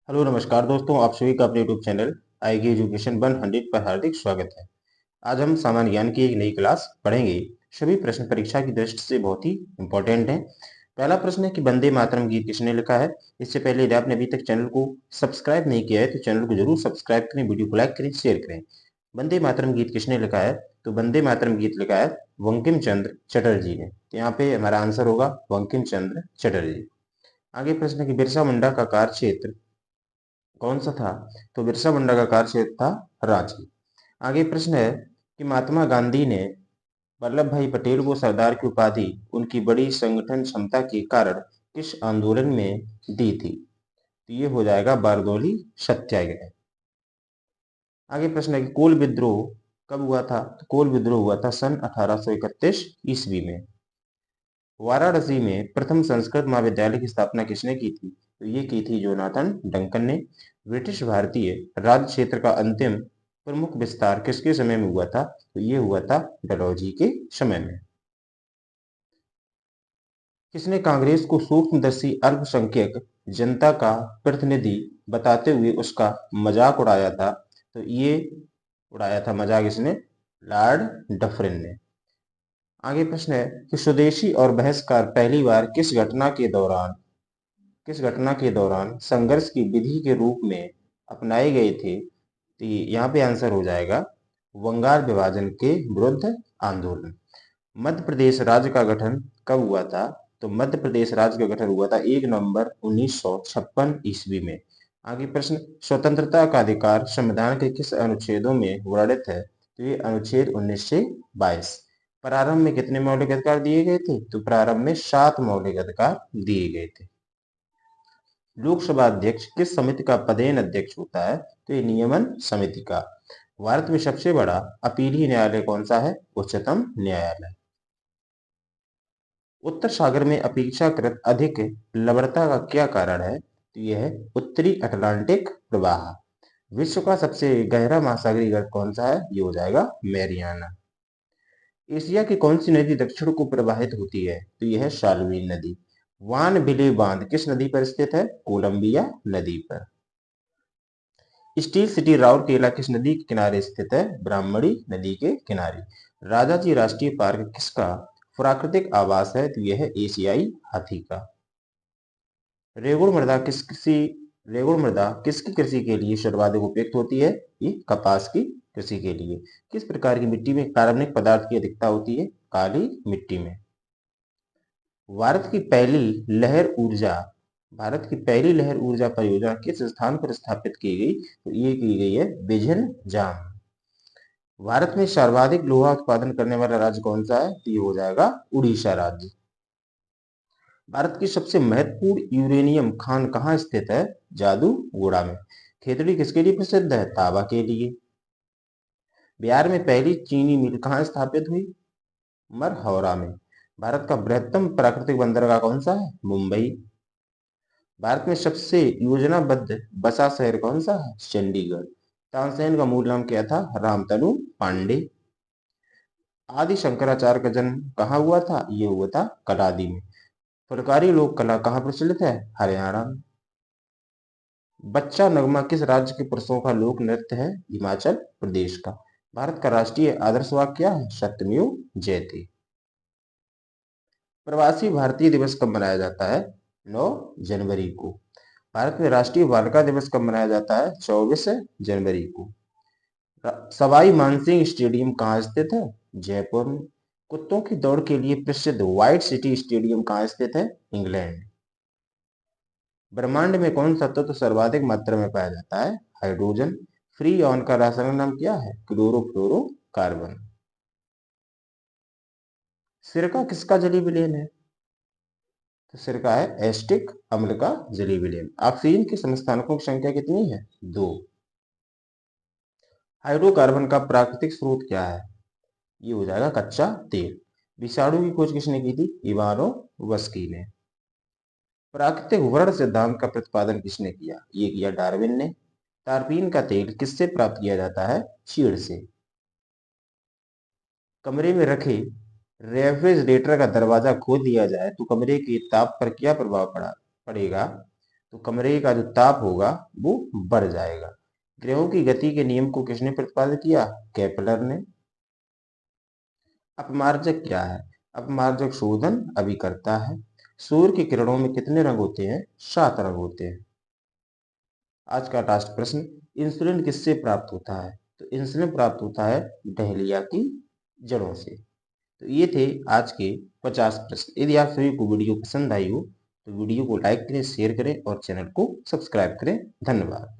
Hello नमस्कार दोस्तों, आप सभी का अपने यूट्यूब चैनल आईगी एजुकेशन 100 पर हार्दिक स्वागत है। आज हम सामान्य ज्ञान की एक नई क्लास पढ़ेंगे। सभी प्रश्न परीक्षा की दृष्टि से बहुत ही इंपॉर्टेंट हैं। पहला प्रश्न है कि वंदे मातरम गीत किसने लिखा है। इससे पहले यदि आपने अभी तक चैनल को सब्सक्राइब नहीं किया है तो चैनल को जरूर सब्सक्राइब करें, वीडियो को लाइक करें, शेयर करें। वंदे मातरम गीत किसने लिखा है? तो वंदे मातरम गीत लिखा है बंकिम चंद्र चटर्जी ने। तो यहाँ पे हमारा आंसर होगा बंकिम चंद्र चटर्जी। आगे प्रश्न है कि बिरसा मुंडा का कार्य क्षेत्र कौन सा था? तो बिरसा मुंडा का कार्य क्षेत्र था रांची। आगे प्रश्न है कि महात्मा गांधी ने वल्लभ भाई पटेल को सरदार की उपाधि उनकी बड़ी संगठन क्षमता के कारण किस आंदोलन में दी थी? तो ये हो जाएगा बारदौली सत्याग्रह। आगे प्रश्न है कि कोल विद्रोह कब हुआ था? तो कोल विद्रोह हुआ था सन 1831 ईस्वी में। वाराणसी में प्रथम संस्कृत महाविद्यालय की स्थापना किसने की थी? तो ये की थी जोनाथन डंकन ने। ब्रिटिश भारतीय राज क्षेत्र का अंतिम प्रमुख विस्तार किसके समय में हुआ था? तो ये हुआ था डलहौजी के समय में। किसने कांग्रेस को सूक्ष्मदर्शी अल्पसंख्यक जनता का प्रतिनिधि बताते हुए उसका मजाक उड़ाया था? तो ये उड़ाया था मजाक इसने लॉर्ड डफरिन ने। आगे प्रश्न है कि स्वदेशी और बहिष्कार पहली बार किस घटना के दौरान संघर्ष की विधि के रूप में अपनाए गए थे? तो यहाँ पे आंसर हो जाएगा बंगाल विभाजन के विरुद्ध आंदोलन। मध्य प्रदेश राज्य का गठन कब हुआ था? तो मध्य प्रदेश राज्य का गठन हुआ था 1 नवंबर 1956 ईस्वी में। आगे प्रश्न, स्वतंत्रता का अधिकार संविधान के किस अनुच्छेदों में वर्णित है? तो ये अनुच्छेद 19 से 22। प्रारंभ में कितने मौलिक अधिकार दिए गए थे? तो प्रारंभ में 7 मौलिक अधिकार दिए गए थे। लोकसभा अध्यक्ष किस समिति का पदेन अध्यक्ष होता है? तो ये नियमन समिति का। भारत में सबसे बड़ा अपीलीय न्यायालय कौन सा है? उच्चतम न्यायालय। उत्तर सागर में अपेक्षाकृत अधिक लवणता का क्या कारण है? तो यह है उत्तरी अटलांटिक प्रवाह। विश्व का सबसे गहरा महासागरीय गर्त कौन सा है? ये हो जाएगा मैरियाना। एशिया की कौन सी नदी दक्षिण को प्रवाहित होती है? तो यह है शाल्वीन नदी। वान बिले बांध किस नदी पर स्थित है? कोलंबिया नदी पर। स्टील सिटी राउरकेला किस नदी के किनारे स्थित है? ब्राह्मणी नदी के किनारे। राजाजी राष्ट्रीय पार्क किसका प्राकृतिक आवास है? तो यह है एशियाई हाथी का। रेगुड़ मृदा किसकी कृषि के लिए सर्वाधिक उपयुक्त होती है? ये कपास की कृषि के लिए। किस प्रकार की मिट्टी में कार्बनिक पदार्थ की अधिकता होती है? काली मिट्टी में। भारत की पहली लहर ऊर्जा भारत की पहली लहर ऊर्जा परियोजना किस स्थान पर स्थापित की गई? तो ये की गई है बिझन जाम। भारत में सर्वाधिक लोहा उत्पादन करने वाला राज्य कौन सा है? तो ये हो जाएगा उड़ीसा राज्य। भारत की सबसे महत्वपूर्ण यूरेनियम खान कहाँ स्थित है? जादूगोड़ा में। खेतड़ी किसके लिए प्रसिद्ध है? तांबा के लिए। बिहार में पहली चीनी मिल कहाँ स्थापित हुई? मरहौरा में। भारत का बृहत्तम प्राकृतिक बंदरगाह कौन सा है? मुंबई। भारत में सबसे योजनाबद्ध बसा शहर कौन सा है? चंडीगढ़। तानसेन का मूल नाम क्या था? रामतनु पांडे। आदि शंकराचार्य का जन्म कहाँ हुआ था? ये हुआ था कलादी में। फुलकारी लोक कला कहाँ प्रचलित है? हरियाणा में। बच्चा नगमा किस राज्य के पुरुषों का लोक नृत्य है? हिमाचल प्रदेश का। भारत का राष्ट्रीय आदर्श वाक्य क्या है? सत्यमेव जयते। प्रवासी भारतीय दिवस कब मनाया जाता है? 9 जनवरी को। भारत में राष्ट्रीय बालिका दिवस कब मनाया जाता है? 24 जनवरी को। सवाई मानसिंह स्टेडियम कहाँ स्थित है? जयपुर में। कुत्तों की दौड़ के लिए प्रसिद्ध व्हाइट सिटी स्टेडियम कहाँ स्थित है? इंग्लैंड। ब्रह्मांड में कौन सा तत्व सर्वाधिक मात्रा में पाया जाता है? हाइड्रोजन। फ्रीऑन का रासायनिक नाम क्या है? क्लोरोफ्लोरोकार्बन। सिरका किसका जलीय विलयन है? तो सिरका है एस्टिक अम्ल का जलीय विलयन। ऑक्सीजन के समस्थानिकों की संख्या कितनी है? 2। हाइड्रोकार्बन का प्राकृतिक स्रोत क्या है? ये हो जाएगा कच्चा तेल। विषाणु की खोज किसने की थी? इवानोव्स्की ने। प्राकृतिक वर्ण सिद्धांत का प्रतिपादन किसने किया? ये किया डार्विन ने। तारपीन का तेल किससे प्राप्त किया जाता है? चीड़ से। कमरे में रखे रेफ्रिजरेटर का दरवाजा खोल दिया जाए तो कमरे के ताप पर क्या प्रभाव पड़ेगा? तो कमरे का जो ताप होगा वो बढ़ जाएगा। ग्रहों की गति के नियम को किसने प्रतिपादित किया? केपलर ने। अपमार्जक क्या है? अपमार्जक शोधन अभिकर्ता है। सूर्य की किरणों में कितने रंग होते हैं? 7 रंग होते हैं। आज का लास्ट प्रश्न, इंसुलिन किससे प्राप्त होता है? तो इंसुलिन प्राप्त होता है डहेलिया की जड़ों से। तो ये थे आज के 50 प्रश्न। यदि आप सभी को वीडियो पसंद आई हो तो वीडियो को लाइक करें, शेयर करें और चैनल को सब्सक्राइब करें। धन्यवाद।